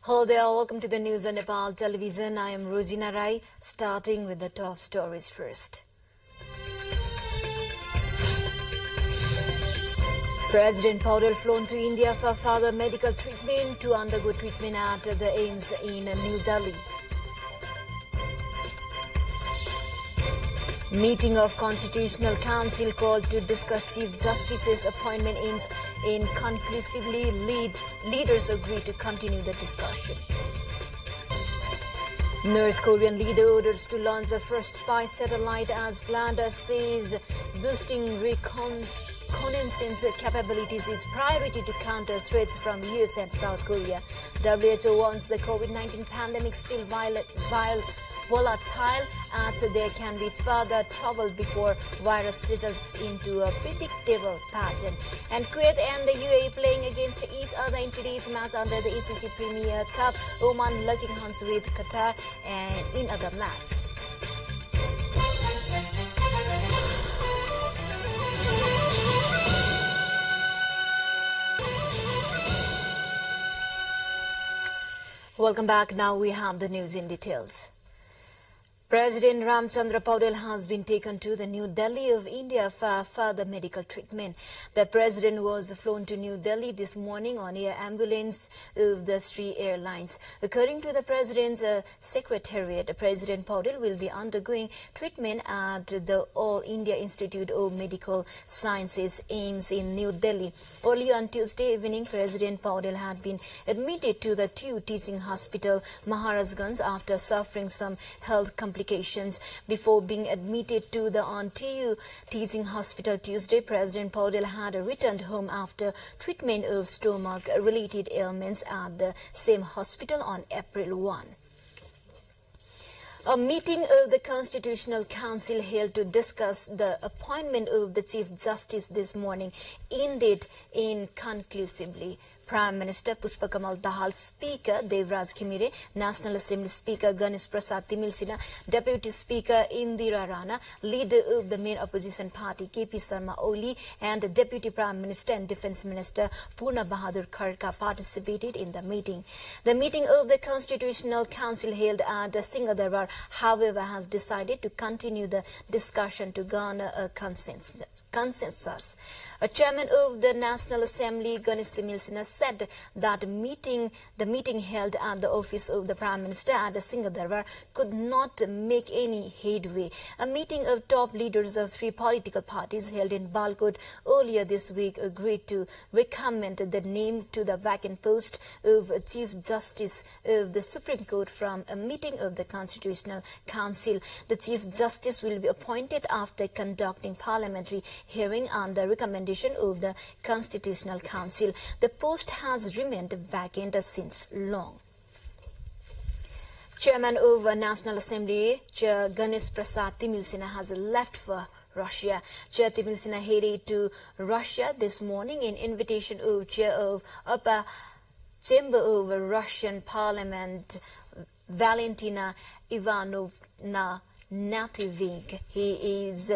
Hello there, welcome to the news on Nepal television. I am Rosina Rai, starting with the top stories first. President Paudel flown to India for further medical treatment to undergo treatment at the AIIMS in New Delhi. Meeting of Constitutional Council called to discuss Chief Justice's appointment ends inconclusively. Leaders agree to continue the discussion. North Korean leader orders to launch the first spy satellite as planned, says boosting reconnaissance capabilities is priority to counter threats from US and South Korea. WHO warns the COVID-19 pandemic still volatile, as there can be further trouble before virus settles into a predictable pattern. And Kuwait and the UAE playing against each other in today's match under the ACC Premier Cup. Oman locking horns with Qatar and in other matches. Welcome back. Now we have the news in details. President Ramchandra Paudel has been taken to the New Delhi of India for further medical treatment. The president was flown to New Delhi this morning on air ambulance of the Sri Airlines. According to the president's secretariat, President Paudel will be undergoing treatment at the All India Institute of Medical Sciences, AIIMS, in New Delhi. Early on Tuesday evening, President Paudel had been admitted to the TU Teaching Hospital, Maharajganj, after suffering some health complications. Before being admitted to the TU Teaching Hospital Tuesday, President Paudel had returned home after treatment of stomach-related ailments at the same hospital on April 1. A meeting of the Constitutional Council held to discuss the appointment of the Chief Justice this morning ended inconclusively. Prime Minister Pushpakamal Dahal's Speaker Devraj Khimire, National Assembly Speaker Ganesh Prasad Timilsina, Deputy Speaker Indira Rana, Leader of the main opposition party KP Sharma Oli, and Deputy Prime Minister and Defence Minister Purna Bahadur Kharka participated in the meeting. The meeting of the Constitutional Council held at Singhadarbar, however, has decided to continue the discussion to garner a consensus. A chairman of the National Assembly, Ganesh Timilsina, said that the meeting held at the office of the Prime Minister at Singhadarbar could not make any headway. A meeting of top leaders of three political parties held in Balkot earlier this week agreed to recommend the name to the vacant post of Chief Justice of the Supreme Court from a meeting of the Constitutional Council. The Chief Justice will be appointed after conducting parliamentary hearing on the recommendation of the Constitutional Council. The post has remained vacant since long. Chairman of National Assembly, Chair Ganesh Prasad Timilsina, has left for Russia. Chair Timilsina headed to Russia this morning in invitation of Chair of Upper Chamber of Russian Parliament, Valentina Ivanovna Nativink. He is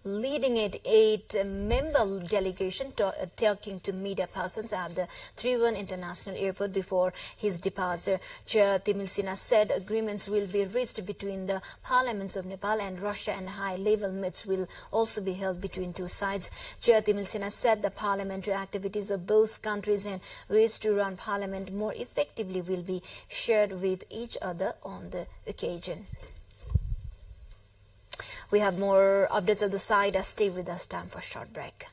leading an 8-member delegation talking to media persons at the Trivandrum International Airport before his departure. Chair Timilsina said agreements will be reached between the parliaments of Nepal and Russia, and high-level meets will also be held between two sides. Chair Timilsina said the parliamentary activities of both countries and ways to run parliament more effectively will be shared with each other on the occasion. We have more updates at the side. Stay with us. Time for a short break.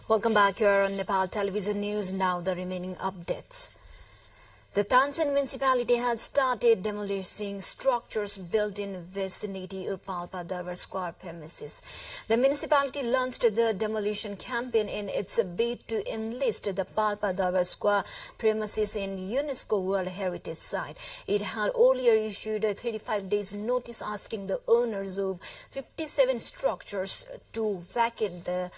Welcome back here on Nepal Television News. Now the remaining updates. The Tansen municipality has started demolishing structures built in vicinity of Palpa Darbar Square premises. The municipality launched the demolition campaign in its bid to enlist the Palpa Darbar Square premises in UNESCO World Heritage Site. It had earlier issued a 35 days notice asking the owners of 57 structures to vacate the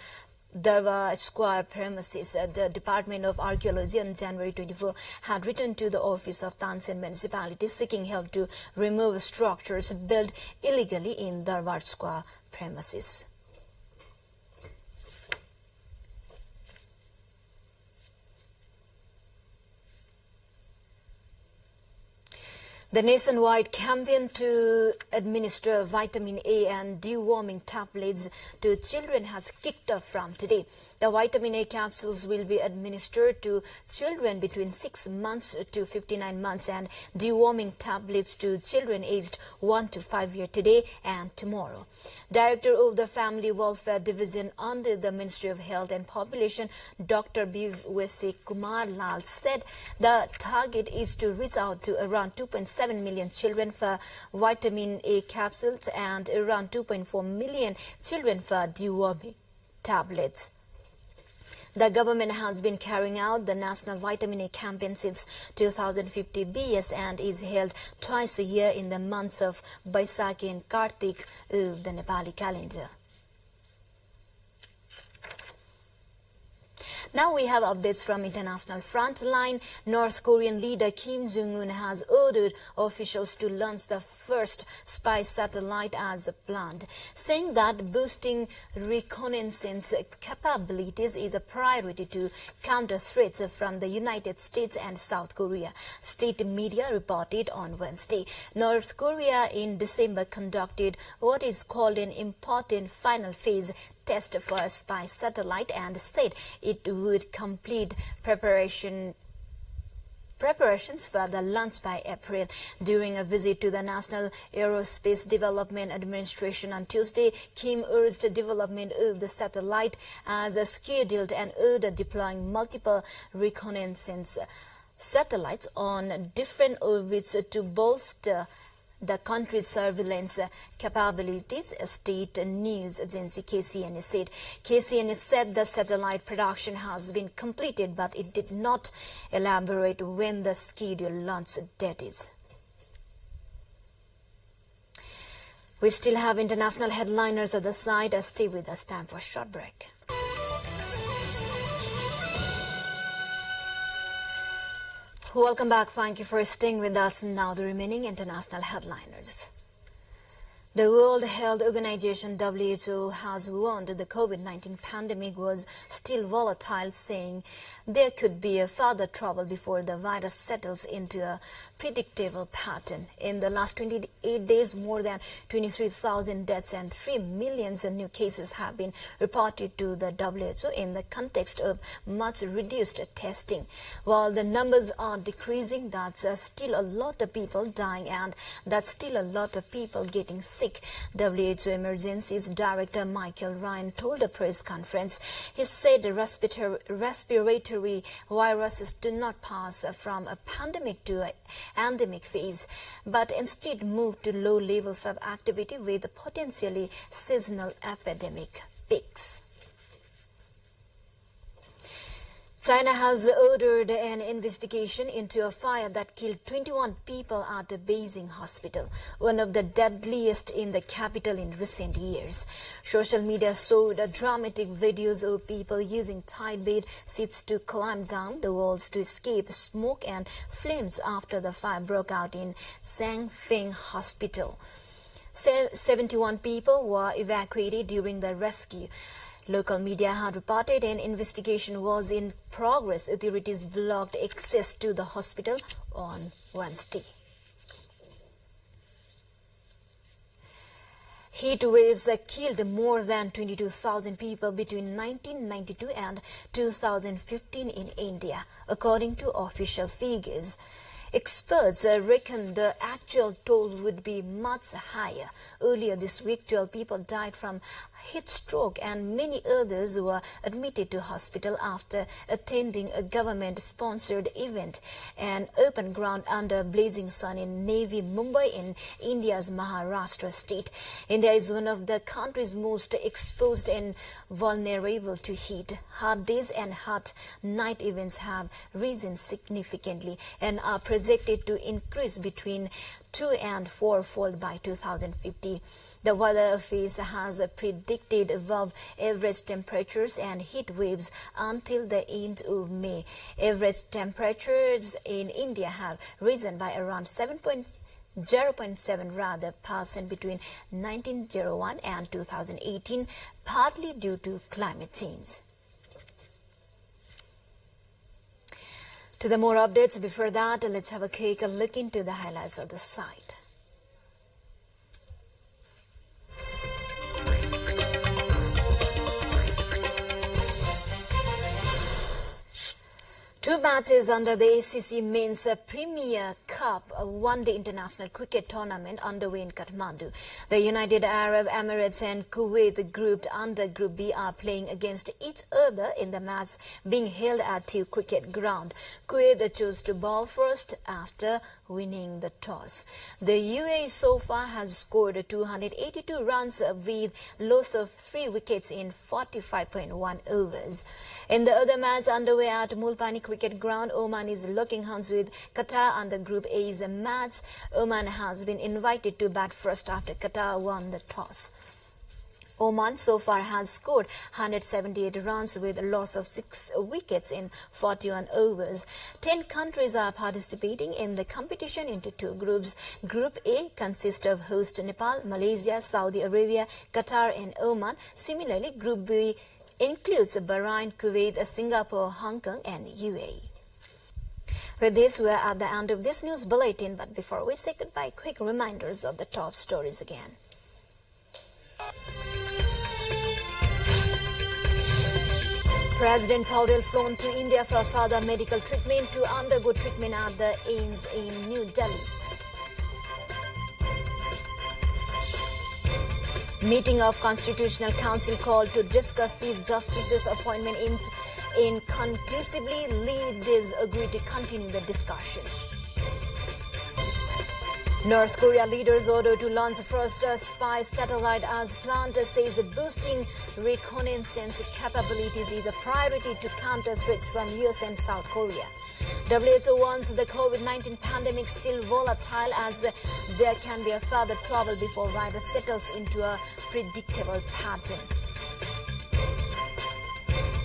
Darbar Square premises. The Department of Archaeology on January 24 had written to the office of Tansen municipality seeking help to remove structures built illegally in Darbar Square premises. The nationwide campaign to administer vitamin A and deworming tablets to children has kicked off from today. The vitamin A capsules will be administered to children between 6 months to 59 months and deworming tablets to children aged 1 to 5 years today and tomorrow. Director of the Family Welfare Division under the Ministry of Health and Population, Dr. B.W.C. Kumar Lal said the target is to reach out to around 2.7 million children for vitamin A capsules and around 2.4 million children for deworming tablets. The government has been carrying out the National Vitamin A campaign since 2015 BS and is held twice a year in the months of Baisakhi and Kartik of the Nepali calendar. Now we have updates from international frontline. North Korean leader Kim Jong-un has ordered officials to launch the first spy satellite as planned, saying that boosting reconnaissance capabilities is a priority to counter threats from the United States and South Korea. State media reported on Wednesday. North Korea in December conducted what is called an important final phase test for a spy satellite and said it would complete preparations for the launch by April. During a visit to the National Aerospace Development Administration on Tuesday, Kim urged the development of the satellite as scheduled and ordered deploying multiple reconnaissance satellites on different orbits to bolster the country's surveillance capabilities, state news agency KCNA said. KCNA said the satellite production has been completed, but it did not elaborate when the scheduled launch date is. We still have international headliners at the side. Stay with us. Time for a short break. Welcome back. Thank you for staying with us. Now the remaining international headliners. The World Health Organization WHO has warned the COVID-19 pandemic was still volatile, saying there could be a further trouble before the virus settles into a predictable pattern. In the last 28 days, more than 23,000 deaths and 3 million new cases have been reported to the WHO in the context of much reduced testing. While the numbers are decreasing, that's still a lot of people dying and that's still a lot of people getting sick. WHO Emergencies Director Michael Ryan told a press conference. He said the respiratory viruses do not pass from a pandemic to an endemic phase, but instead move to low levels of activity with potentially seasonal epidemic peaks. China has ordered an investigation into a fire that killed 21 people at the Beijing hospital, one of the deadliest in the capital in recent years. Social media showed dramatic videos of people using tide bed seats to climb down the walls to escape smoke and flames after the fire broke out in Shangfeng Hospital. 71 people were evacuated during the rescue. Local media had reported an investigation was in progress. Authorities blocked access to the hospital on Wednesday. Heat waves killed more than 22,000 people between 1992 and 2015 in India, according to official figures. Experts reckon the actual toll would be much higher. Earlier this week, 12 people died from heat stroke and many others were admitted to hospital after attending a government-sponsored event, an open ground under blazing sun in Navi Mumbai in India's Maharashtra state. India is one of the countries most exposed and vulnerable to heat. Hot days and hot night events have risen significantly and are projected to increase between 2 and 4-fold by 2050. The Weather Office has predicted above average temperatures and heat waves until the end of May. Average temperatures in India have risen by around 0.7% between 1901 and 2018, partly due to climate change. To the more updates, before that, let's have a quick look into the highlights of the site. Two matches under the ACC Men's Premier Cup one-day international cricket tournament underway in Kathmandu. The United Arab Emirates and Kuwait, grouped under Group B, are playing against each other in the match being held at Two Cricket Ground. Kuwait chose to bowl first after winning the toss. The UAE so far has scored 282 runs with loss of 3 wickets in 45.1 overs. In the other match underway at Mulpani Cricket Ground, Oman is locking hands with Qatar under Group A's match. Oman has been invited to bat first after Qatar won the toss. Oman so far has scored 178 runs with a loss of 6 wickets in 41 overs. 10 countries are participating in the competition into 2 groups. Group A consists of host Nepal, Malaysia, Saudi Arabia, Qatar and Oman. Similarly, Group B includes Bahrain, Kuwait, Singapore, Hong Kong and UAE. With this, we are at the end of this news bulletin, but before we say goodbye, quick reminders of the top stories again. President Paudel flown to India for further medical treatment to undergo treatment at the AIIMS in New Delhi. Meeting of Constitutional Council called to discuss Chief Justice's appointment inconclusively. Leaders agreed to continue the discussion. North Korea leaders ordered to launch first spy satellite as planned, says boosting reconnaissance capabilities is a priority to counter threats from US and South Korea. WHO warns the COVID-19 pandemic still volatile as there can be a further trouble before virus settles into a predictable pattern.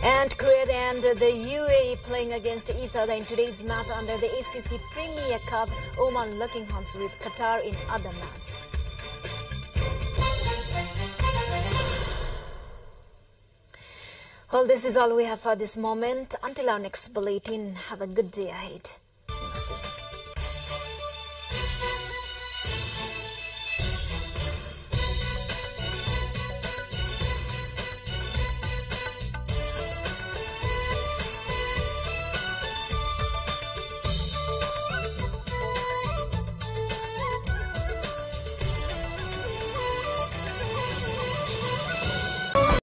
And Kuwait and the UAE playing against each other in today's match under the ACC Premier Cup. Oman locking hands with Qatar in other match. Well, this is all we have for this moment. Until our next bulletin, have a good day ahead.